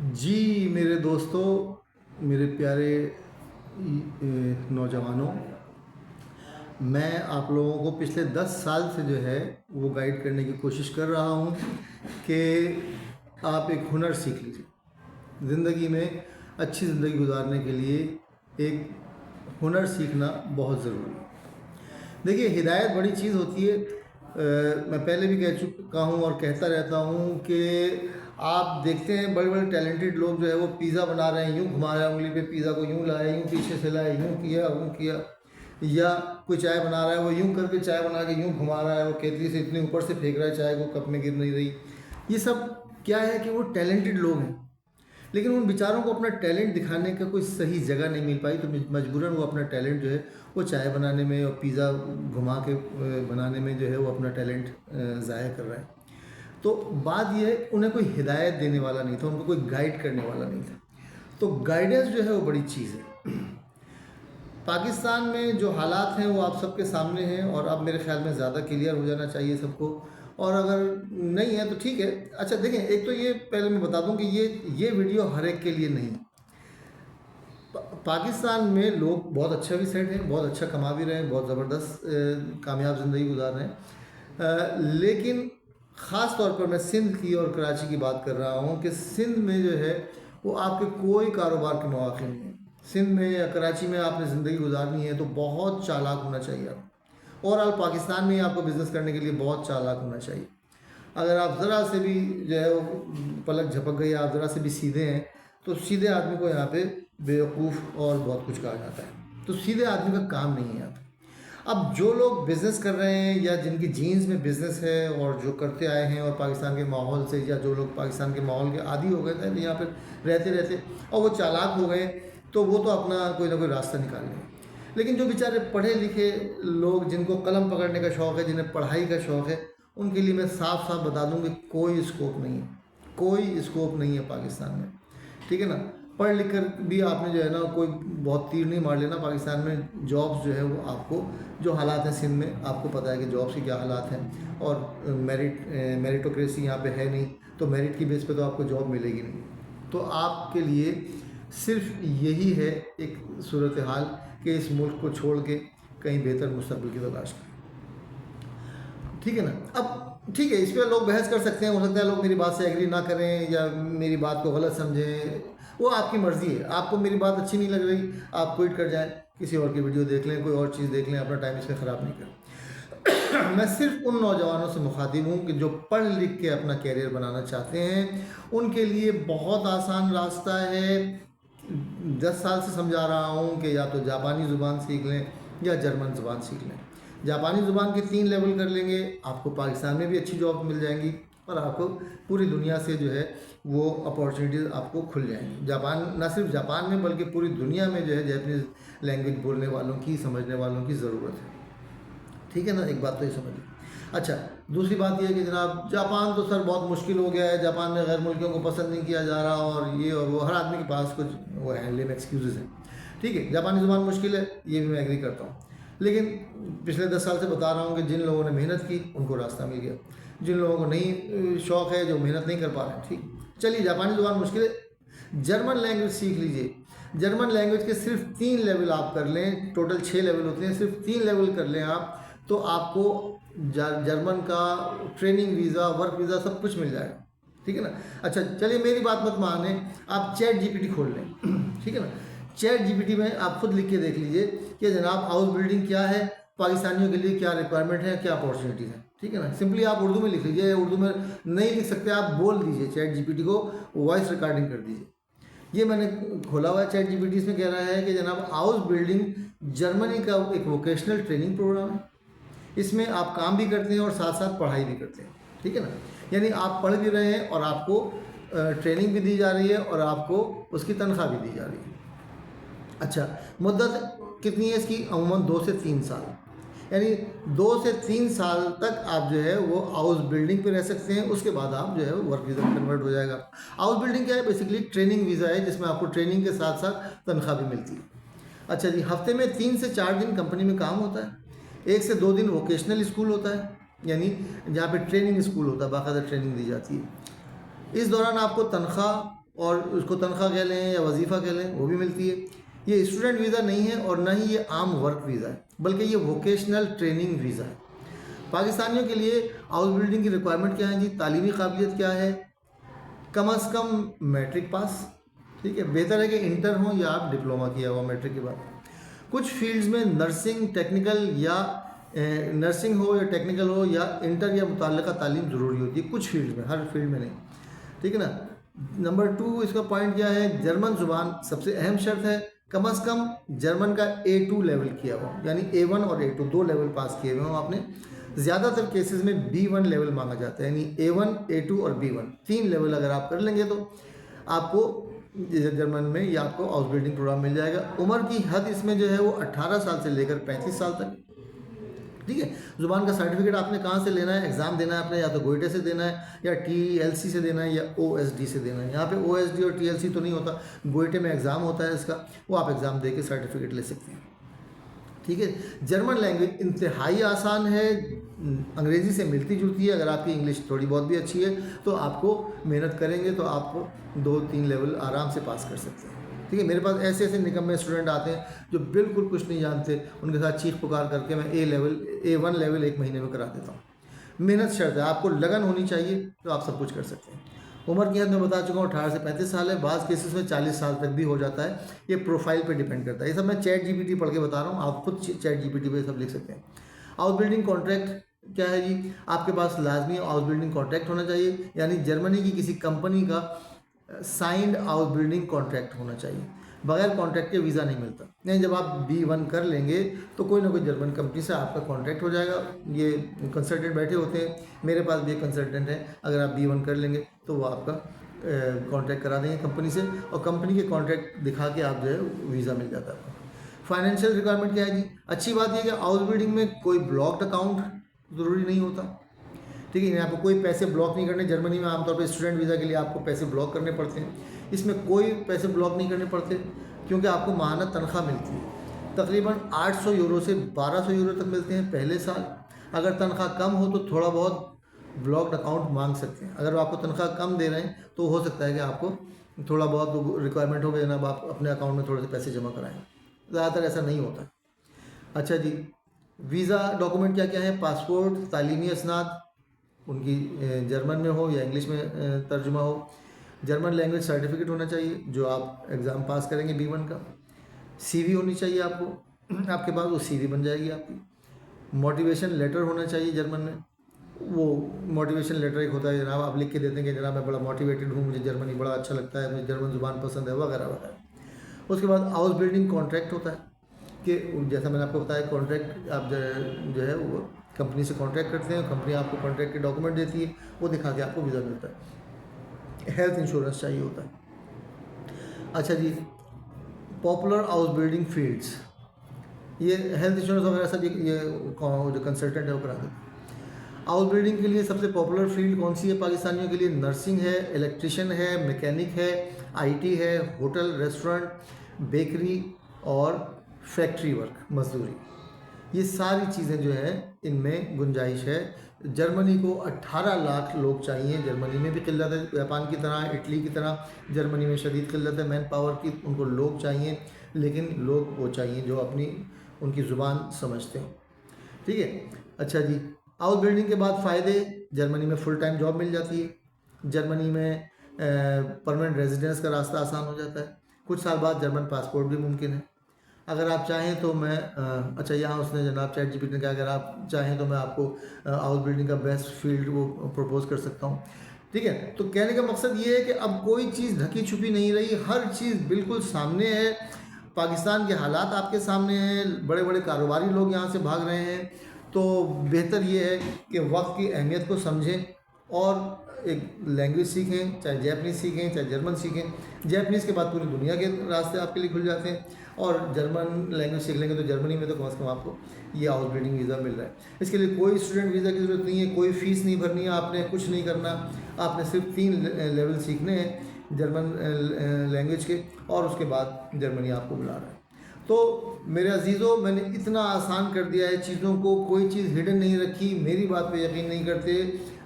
जी, मेरे दोस्तों, मेरे प्यारे नौजवानों, मैं आप लोगों को पिछले 10 साल से जो है वो गाइड करने की कोशिश कर रहा हूँ कि आप एक हुनर सीख लीजिए। ज़िंदगी में अच्छी ज़िंदगी गुजारने के लिए एक हुनर सीखना बहुत ज़रूरी है। देखिए, हिदायत बड़ी चीज़ होती है। मैं पहले भी कह चुका हूँ और कहता रहता हूँ कि आप देखते हैं बड़े बड़े टैलेंटेड लोग जो है वो पिज़्ज़ा बना रहे हैं, यूँ घुमा रहे हैं उंगली पे, पिज़्ज़ा को यूँ लाया, यूँ पीछे से लाया, यूँ किया, यूँ किया। या कोई चाय बना रहा है, वो यूँ करके चाय बना के यूँ घुमा रहा है, वो केतली से इतनी ऊपर से फेंक रहा है चाय को, कप में गिर नहीं रही। ये सब क्या है कि वो टैलेंटेड लोग हैं, लेकिन उन बेचारों को अपना टैलेंट दिखाने का कोई सही जगह नहीं मिल पाई, तो मजबूरन वो अपना टैलेंट जो है वो चाय बनाने में और पिज़्ज़ा घुमा के बनाने में जो है वो अपना टैलेंट ज़ाया कर रहा है। तो बात यह है, उन्हें कोई हिदायत देने वाला नहीं था, उनको कोई गाइड करने वाला नहीं था। तो गाइडेंस जो है वो बड़ी चीज़ है। पाकिस्तान में जो हालात हैं वो आप सबके सामने हैं, और अब मेरे ख्याल में ज़्यादा क्लियर हो जाना चाहिए सबको। और अगर नहीं है तो ठीक है। अच्छा देखें, एक तो ये पहले मैं बता दूं कि ये वीडियो हर एक के लिए नहीं। पाकिस्तान में लोग बहुत अच्छा भी सेट हैं, बहुत अच्छा कमा भी रहे हैं, बहुत ज़बरदस्त कामयाब ज़िंदगी गुजार रहे हैं। लेकिन ख़ास तौर पर मैं सिंध की और कराची की बात कर रहा हूँ कि सिंध में जो है वो आपके कोई कारोबार के मौके नहीं है। सिंध में या कराची में आपने ज़िंदगी गुजारनी है तो बहुत चालाक होना चाहिए आप। ओवरऑल पाकिस्तान में ही आपको बिज़नेस करने के लिए बहुत चालाक होना चाहिए। अगर आप ज़रा से भी जो है वो पलक झपक गई, आप ज़रा से भी सीधे हैं, तो सीधे आदमी को यहाँ पे बेवकूफ़ और बहुत कुछ कहा जाता है। तो सीधे आदमी का काम नहीं है यहाँ पे। अब जो लोग बिज़नेस कर रहे हैं या जिनकी जीन्स में बिज़नेस है और जो करते आए हैं और पाकिस्तान के माहौल से, या जो लोग पाकिस्तान के माहौल के आदी हो गए थे यहाँ पर रहते रहते और वो चालाक हो गए, तो वो तो अपना कोई ना कोई रास्ता निकाल लेंगे। लेकिन जो बेचारे पढ़े लिखे लोग, जिनको कलम पकड़ने का शौक़ है, जिन्हें पढ़ाई का शौक़ है, उनके लिए मैं साफ साफ बता दूं कि कोई स्कोप नहीं है, कोई स्कोप नहीं है पाकिस्तान में। ठीक है ना। पढ़ लिख कर भी आपने जो है ना कोई बहुत तीर नहीं मार लेना। पाकिस्तान में जॉब्स जो है वो आपको, जो हालात हैं सिंध में आपको पता है कि जॉब्स के क्या हालात हैं, और मेरिटोक्रेसी यहाँ पे है नहीं, तो मेरिट की बेस पे तो आपको जॉब मिलेगी नहीं। तो आपके लिए सिर्फ यही है एक सूरत हाल कि इस मुल्क को छोड़ के कहीं बेहतर मुस्तकबिल की तलाश करें। ठीक है ना। अब ठीक है, इस पर लोग बहस कर सकते हैं, हो सकता है लोग मेरी बात से एग्री ना करें या मेरी बात को गलत समझें, वो आपकी मर्ज़ी है। आपको मेरी बात अच्छी नहीं लग रही, आप क्विट कर जाएं, किसी और की वीडियो देख लें, कोई और चीज़ देख लें, अपना टाइम इसमें ख़राब नहीं करें। मैं सिर्फ उन नौजवानों से मुखातिब हूँ कि जो पढ़ लिख के अपना कैरियर बनाना चाहते हैं, उनके लिए बहुत आसान रास्ता है। 10 साल से समझा रहा हूँ कि या तो जापानी ज़ुबान सीख लें या जर्मन ज़ुबान सीख लें। जापानी ज़ुबान के 3 लेवल कर लेंगे, आपको पाकिस्तान में भी अच्छी जॉब मिल जाएंगी, और आपको पूरी दुनिया से जो है वो अपॉर्चुनिटीज़ आपको खुल जाएंगी। जापान, ना सिर्फ जापान में बल्कि पूरी दुनिया में जो है जैपनीज़ लैंग्वेज बोलने वालों की, समझने वालों की ज़रूरत है। ठीक है ना, एक बात तो ये समझिए। अच्छा, दूसरी बात यह है कि जनाब जापान तो सर बहुत मुश्किल हो गया है, जापान में गैर मुल्कियों को पसंद नहीं किया जा रहा, और ये और वो, हर आदमी के पास कुछ वो है, लेम एक्सक्यूज़ हैं। ठीक है, जापानी ज़ुबान मुश्किल है, ये भी मैं एग्री करता हूँ। लेकिन पिछले 10 साल से बता रहा हूँ कि जिन लोगों ने मेहनत की उनको रास्ता मिल गया, जिन लोगों को नहीं शौक़ है, जो मेहनत नहीं कर पा रहे हैं, ठीक, चलिए जापानी ज़ुबान मुश्किल है, जर्मन लैंग्वेज सीख लीजिए। जर्मन लैंग्वेज के सिर्फ 3 लेवल आप कर लें, टोटल 6 लेवल होते हैं, सिर्फ 3 लेवल कर लें आप, तो आपको जर्मन का ट्रेनिंग वीज़ा, वर्क वीज़ा सब कुछ मिल जाएगा। ठीक है ना। अच्छा चलिए, मेरी बात मत माने, आप चैट जीपीटी खोल लें। ठीक है ना। चैट जीपीटी में आप खुद लिख के देख लीजिए कि जनाब हाउस बिल्डिंग क्या है, पाकिस्तानियों के लिए क्या रिक्वायरमेंट है, क्या अपॉर्चुनिटीज़ हैं। ठीक है ना। सिंपली आप उर्दू में लिख लीजिए, उर्दू में नहीं लिख सकते आप बोल दीजिए, चैट जीपीटी को वॉइस रिकॉर्डिंग कर दीजिए। ये मैंने खोला हुआ है चैट जीपीटी, इसमें कह रहा है कि जनाब हाउस बिल्डिंग जर्मनी का एक वोकेशनल ट्रेनिंग प्रोग्राम है, इसमें आप काम भी करते हैं और साथ साथ पढ़ाई भी करते हैं। ठीक है ना। यानी आप पढ़ भी रहे हैं और आपको ट्रेनिंग भी दी जा रही है और आपको उसकी तनख्वाह भी दी जा रही है। अच्छा, मुद्दत कितनी है इसकी? अमूमन 2 से 3 साल, यानी 2 से 3 साल तक आप जो है वो हाउस बिल्डिंग पे रह सकते हैं। उसके बाद आप जो है वो वर्क वीज़ा में कन्वर्ट हो जाएगा। हाउस बिल्डिंग क्या है? बेसिकली ट्रेनिंग वीज़ा है, जिसमें आपको ट्रेनिंग के साथ साथ तनख्वाह भी मिलती है। अच्छा जी, हफ्ते में 3 से 4 दिन कंपनी में काम होता है, 1 से 2 दिन वोकेशनल स्कूल होता है, यानी जहाँ पे ट्रेनिंग स्कूल होता है, बाकायदा ट्रेनिंग दी जाती है। इस दौरान आपको तनख्वाह और उसको तनख्वाह कह लें या वजीफ़ा कह लें, वो भी मिलती है। ये स्टूडेंट वीज़ा नहीं है और ना ही ये आम वर्क वीज़ा है, बल्कि ये वोकेशनल ट्रेनिंग वीज़ा है। पाकिस्तानियों के लिए हाउस बिल्डिंग की रिक्वायरमेंट क्या है जी? तालीमी काबिलियत क्या है? कम अज़ कम मैट्रिक पास, ठीक है। बेहतर है कि इंटर हो या आप डिप्लोमा किया हुआ मैट्रिक के बाद। कुछ फील्ड्स में नर्सिंग टेक्निकल या नर्सिंग हो या टेक्निकल हो या इंटर या मुतल्लिका तालीम ज़रूरी होती है, कुछ फील्ड्स में, हर फील्ड में नहीं, ठीक है ना। नंबर 2 इसका पॉइंट क्या है? जर्मन ज़ुबान सबसे अहम शर्त है। कम अज़ कम जर्मन का A2 लेवल किया हुआ, यानी A1 और A2 दो लेवल पास किए हुए हो आपने। ज़्यादातर केसेस में B1 लेवल मांगा जाता है, यानी A1, A2 और B1 तीन लेवल अगर आप कर लेंगे तो आपको जर्मन में ये आपको हाउस बिल्डिंग प्रोग्राम मिल जाएगा। उम्र की हद इसमें जो है वो 18 साल से लेकर 35 साल तक, ठीक है। ज़ुबान का सर्टिफिकेट आपने कहाँ से लेना है? एग्ज़ाम देना है आपने, या तो गोइटे से देना है या TLC से देना है या OSD से देना है। यहाँ पे OSD और TLC तो नहीं होता, गोइटे में एग्ज़ाम होता है इसका, वो आप एग्ज़ाम दे के सर्टिफिकेट ले सकते हैं, ठीक है। जर्मन लैंग्वेज इंतहाई आसान है, अंग्रेज़ी से मिलती जुलती है। अगर आपकी इंग्लिश थोड़ी बहुत भी अच्छी है तो आपको मेहनत करेंगे तो आप 2-3 लेवल आराम से पास कर सकते हैं, ठीक है। मेरे पास ऐसे ऐसे निकम्मे स्टूडेंट आते हैं जो बिल्कुल कुछ नहीं जानते, उनके साथ चीख पुकार करके मैं A1 लेवल 1 महीने में करा देता हूँ। मेहनत शर्त है, आपको लगन होनी चाहिए तो आप सब कुछ कर सकते हैं। उम्र की हद मैं बता चुका हूँ 18 से 35 साल है, बाज़ केसेस में 40 साल तक भी हो जाता है। ये प्रोफाइल पे डिपेंड करता है। ये सब मैं ChatGPT पढ़ के बता रहा हूँ, आप खुद ChatGPT पे सब लिख सकते हैं। हाउस बिल्डिंग कॉन्ट्रैक्ट क्या है जी? आपके पास लाजमी हाउस बिल्डिंग कॉन्ट्रैक्ट होना चाहिए, यानी जर्मनी की किसी कंपनी का साइंड हाउस बिल्डिंग कॉन्ट्रैक्ट होना चाहिए। बगैर कॉन्ट्रैक्ट के वीज़ा नहीं मिलता। नहीं, जब आप B1 कर लेंगे तो कोई ना कोई जर्मन कंपनी से आपका कॉन्ट्रैक्ट हो जाएगा। ये कंसल्टेंट बैठे होते हैं, मेरे पास भी एक कंसल्टेंट है, अगर आप B1 कर लेंगे तो वो आपका कॉन्ट्रैक्ट करा देंगे कंपनी से, और कंपनी के कॉन्ट्रैक्ट दिखा के आप जो है वीज़ा मिल जाता है आपको। फाइनेंशियल रिक्वायरमेंट क्या है जी? अच्छी बात यह है कि हाउस बिल्डिंग में कोई ब्लॉक्ड अकाउंट ज़रूरी नहीं होता, ठीक है। आपको कोई पैसे ब्लॉक नहीं करने। जर्मनी में आमतौर पर स्टूडेंट वीज़ा के लिए आपको पैसे ब्लॉक करने पड़ते हैं, इसमें कोई पैसे ब्लॉक नहीं करने पड़ते, क्योंकि आपको माहाना तनख्वाह मिलती है। तकरीबन 800 यूरो से 1200 यूरो तक मिलते हैं पहले साल। अगर तनख्वाह कम हो तो थोड़ा बहुत ब्लॉक्ड अकाउंट मांग सकते हैं। अगर आपको तनख्वाह कम दे रहे हैं तो हो सकता है कि आपको थोड़ा बहुत रिक्वायरमेंट हो, जनाब आप अपने अकाउंट में थोड़े से पैसे जमा कराएं। ज़्यादातर ऐसा नहीं होता। अच्छा जी, वीज़ा डॉक्यूमेंट क्या क्या है? पासपोर्ट, तालीमी असनाद उनकी जर्मन में हो या इंग्लिश में तर्जुमा हो। जर्मन लैंग्वेज सर्टिफिकेट होना चाहिए जो आप एग्ज़ाम पास करेंगे B1 का। CV होनी चाहिए आपको, आपके पास वो CV बन जाएगी आपकी। मोटिवेशन लेटर होना चाहिए जर्मन में। वो मोटिवेशन लेटर एक होता है जनाब, आप लिख के देते हैं कि जनाब मैं बड़ा मोटिवेटेड हूँ, मुझे जर्मनी बड़ा अच्छा लगता है, मुझे जर्मन ज़ुबान पसंद है, वगैरह वगैरह। उसके बाद हाउस बिल्डिंग कॉन्ट्रैक्ट होता है कि जैसा मैंने आपको बताया, कॉन्ट्रैक्ट आप जो है वो कंपनी से कॉन्ट्रैक्ट करते हैं, कंपनी आपको कॉन्ट्रैक्ट के डॉक्यूमेंट देती है, वो दिखा के आपको वीज़ा मिलता है। हेल्थ इंश्योरेंस चाहिए होता है। अच्छा जी, पॉपुलर हाउस बिल्डिंग फील्ड्स, ये हेल्थ इंश्योरेंस वगैरह सब ये जो कंसल्टेंट है वो करा देते हैं। हाउस बिल्डिंग के लिए सबसे पॉपुलर फील्ड कौन सी है पाकिस्तानियों के लिए? नर्सिंग है, इलेक्ट्रिशियन है, मैकेनिक है, IT है, होटल रेस्टोरेंट, बेकरी और फैक्ट्री वर्क, मजदूरी। ये सारी चीज़ें जो है इनमें गुंजाइश है। जर्मनी को 18 लाख लोग चाहिए। जर्मनी में भी किल्लत है, जापान की तरह, इटली की तरह जर्मनी में शदीद किल्लत है मैन पावर की। उनको लोग चाहिए, लेकिन लोग वो चाहिए जो अपनी उनकी ज़ुबान समझते हैं, ठीक है। अच्छा जी, हाउस बिल्डिंग के बाद फ़ायदे, जर्मनी में फुल टाइम जॉब मिल जाती है। जर्मनी में परमानेंट रेजिडेंस का रास्ता आसान हो जाता है। कुछ साल बाद जर्मन पासपोर्ट भी मुमकिन है। अगर आप चाहें तो मैं अच्छा, यहाँ उसने जनाब ChatGPT ने कहा अगर आप चाहें तो मैं आपको हाउस बिल्डिंग का बेस्ट फील्ड वो प्रपोज कर सकता हूँ, ठीक है। तो कहने का मकसद ये है कि अब कोई चीज़ ढकी छुपी नहीं रही, हर चीज़ बिल्कुल सामने है। पाकिस्तान के हालात आपके सामने हैं, बड़े बड़े कारोबारी लोग यहाँ से भाग रहे हैं। तो बेहतर ये है कि वक्त की अहमियत को समझें और एक लैंग्वेज सीखें, चाहे जैपनीज़ सीखें चाहे जर्मन सीखें। जैपनीज़ के बाद पूरी दुनिया के रास्ते आपके लिए खुल जाते हैं, और जर्मन लैंग्वेज सीख लेंगे तो जर्मनी में तो कम से कम आपको ये हाउस बिल्डिंग वीज़ा मिल रहा है। इसके लिए कोई स्टूडेंट वीज़ा की ज़रूरत नहीं है, कोई फ़ीस नहीं भरनी है, आपने कुछ नहीं करना। आपने सिर्फ 3 लेवल सीखने हैं जर्मन लैंग्वेज के, और उसके बाद जर्मनी आपको बुला रहा है। तो मेरे अजीज़ों, मैंने इतना आसान कर दिया है चीज़ों को, कोई चीज़ हिडन नहीं रखी। मेरी बात पे यकीन नहीं करते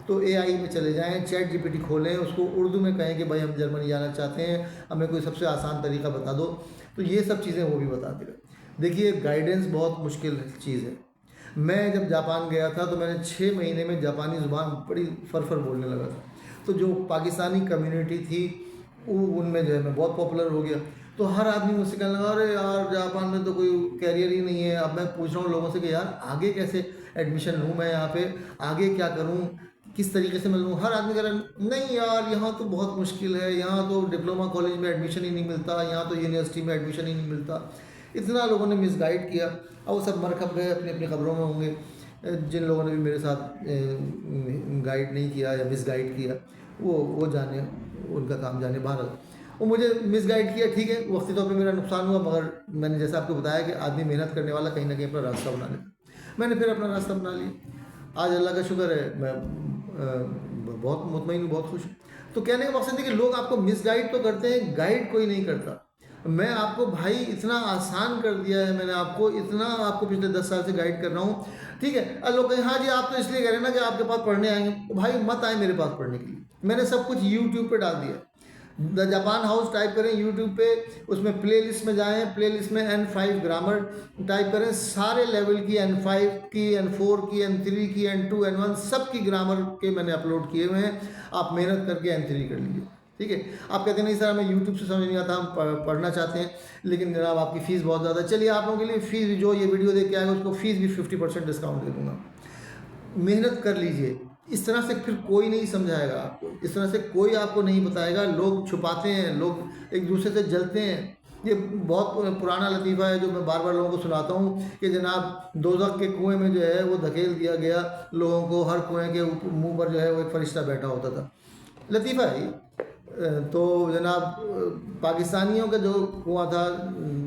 तो एआई में चले जाएं, चैट जीपीटी खोलें, उसको उर्दू में कहें कि भाई हम जर्मनी जाना चाहते हैं, हमें कोई सबसे आसान तरीका बता दो, तो ये सब चीज़ें वो भी बता देगा। देखिए गाइडेंस बहुत मुश्किल चीज़ है। मैं जब जापान गया था तो मैंने 6 महीने में जापानी ज़ुबान बड़ी फर बोलने लगा था। तो जो पाकिस्तानी कम्युनिटी थी उनमें जो है मैं बहुत पॉपुलर हो गया। तो हर आदमी मुझसे कहने लगा अरे यार जापान में तो कोई कैरियर ही नहीं है। अब मैं पूछ रहा हूँ लोगों से कि यार आगे कैसे एडमिशन लूँ, मैं यहाँ पे आगे क्या करूँ, किस तरीके से मैं लूँ। हर आदमी कह रहा है नहीं यार यहाँ तो बहुत मुश्किल है, यहाँ तो डिप्लोमा कॉलेज में एडमिशन ही नहीं मिलता, यहाँ तो यूनिवर्सिटी में एडमिशन ही नहीं मिलता। इतना लोगों ने मिसगाइड किया। अब वो सब मर खप गए, अपनी अपनी खबरों में होंगे। जिन लोगों ने भी मेरे साथ गाइड नहीं किया या मिसगाइड किया वो जाने, उनका काम जाने। बहरहाल वो मुझे मिसगाइड किया, ठीक है, वक्ती तौर पे मेरा नुकसान हुआ, मगर मैंने जैसा आपको बताया कि आदमी मेहनत करने वाला कहीं ना कहीं अपना रास्ता बना लेता। मैंने फिर अपना रास्ता बना लिया। आज अल्लाह का शुक्र है मैं बहुत मुतमईन हूँ, बहुत खुश हूँ। तो कहने का मकसद है कि लोग आपको मिसगाइड तो करते हैं, गाइड कोई नहीं करता। मैं आपको भाई इतना आसान कर दिया है, मैंने आपको इतना, आपको पिछले 10 साल से गाइड कर रहा हूँ, ठीक है। अब लोग कहें हाँ जी आप तो इसलिए कह रहे हैं ना कि आपके पास पढ़ने आएंगे। भाई मत आए मेरे पास पढ़ने के लिए, मैंने सब कुछ यूट्यूब पे डाल दिया। द जापान हाउस टाइप करें यूट्यूब पे, उसमें प्लेलिस्ट में जाएं, प्लेलिस्ट में N5 ग्रामर टाइप करें, सारे लेवल की N5 की, N4 की, N3 की, N2 N1 सब की ग्रामर के मैंने अपलोड किए हुए हैं। आप मेहनत करके N3 कर लीजिए, ठीक है। आप कहते नहीं सर हमें यूट्यूब से समझ नहीं आता, हम पढ़ना चाहते हैं लेकिन जनाब आपकी फ़ीस बहुत ज़्यादा। चलिए आप लोगों के लिए फ़ीस, जो ये वीडियो देख के आएगा उसको फ़ीस भी 50% डिस्काउंट दे दूँगा। मेहनत कर लीजिए। इस तरह से फिर कोई नहीं समझाएगा आपको, इस तरह से कोई आपको नहीं बताएगा। लोग छुपाते हैं, लोग एक दूसरे से जलते हैं। ये बहुत पुराना लतीफ़ा है जो मैं बार बार लोगों को सुनाता हूँ कि जनाब दोज़ख के कुएं में जो है वो धकेल दिया गया लोगों को, हर कुएं के मुंह पर जो है वो एक फरिश्ता बैठा होता था। लतीफ़ा है। तो जनाब पाकिस्तानियों का जो कुआं था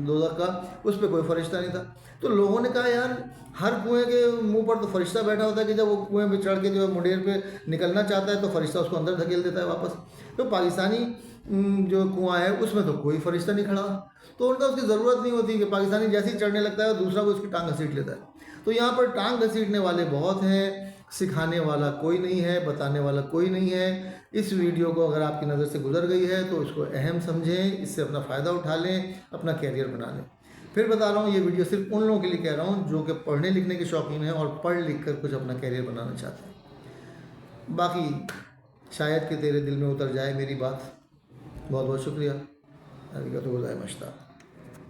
दोज़ख का, उस पर कोई फरिश्ता नहीं था। तो लोगों ने कहा यार हर कुएं के मुंह पर तो फरिश्ता बैठा होता है कि जब वो कुएं पे चढ़ के जो मुंडेर पे निकलना चाहता है तो फरिश्ता उसको अंदर धकेल देता है वापस। तो पाकिस्तानी जो कुआं है उसमें तो कोई फरिश्ता नहीं खड़ा। तो उनका उसकी ज़रूरत नहीं होती कि पाकिस्तानी जैसे ही चढ़ने लगता है दूसरा को उसकी टांग घसीट लेता है। तो यहाँ पर टांग घसीटने वाले बहुत हैं, सिखाने वाला कोई नहीं है, बताने वाला कोई नहीं है। इस वीडियो को अगर आपकी नज़र से गुजर गई है तो इसको अहम समझें, इससे अपना फ़ायदा उठा लें, अपना कैरियर बना लें। फिर बता रहा हूँ ये वीडियो सिर्फ उन लोगों के लिए कह रहा हूँ जो कि पढ़ने लिखने के शौकीन हैं और पढ़ लिख कर कुछ अपना कैरियर बनाना चाहते हैं। बाकी शायद कि तेरे दिल में उतर जाए मेरी बात। बहुत बहुत शुक्रिया। अरिगतो गोज़ाइमाशिता।